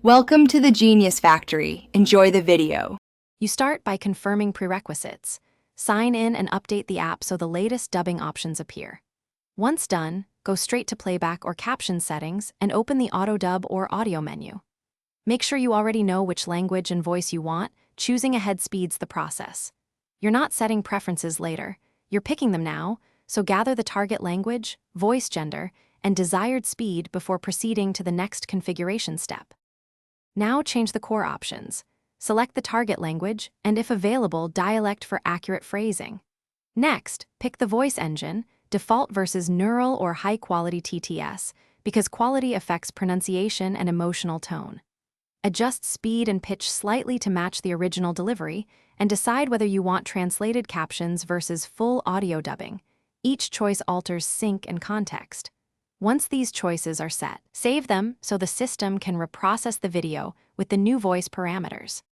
Welcome to the Genius Factory. Enjoy the video. You start by confirming prerequisites. Sign in and update the app so the latest dubbing options appear. Once done, go straight to playback or caption settings and open the auto dub or audio menu. Make sure you already know which language and voice you want. Choosing ahead speeds the process. You're not setting preferences later. You're picking them now, so gather the target language, voice gender, and desired speed before proceeding to the next configuration step. Now change the core options. Select the target language, and if available, dialect for accurate phrasing. Next, pick the voice engine, default versus neural or high-quality TTS, because quality affects pronunciation and emotional tone. Adjust speed and pitch slightly to match the original delivery, and decide whether you want translated captions versus full audio dubbing. Each choice alters sync and context. Once these choices are set, save them so the system can reprocess the video with the new voice parameters.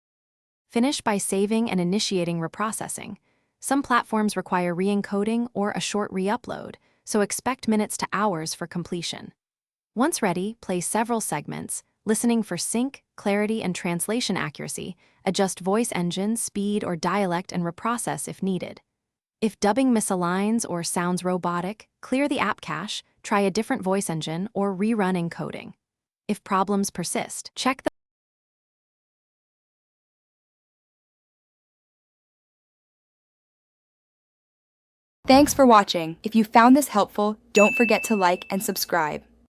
Finish by saving and initiating reprocessing. Some platforms require re-encoding or a short re-upload, so expect minutes to hours for completion. Once ready, play several segments, listening for sync, clarity, and translation accuracy, adjust voice engine, speed, or dialect and reprocess if needed. If dubbing misaligns or sounds robotic, clear the app cache, try a different voice engine, or rerun encoding. If problems persist, check the Thanks for watching. If you found this helpful, don't forget to like and subscribe.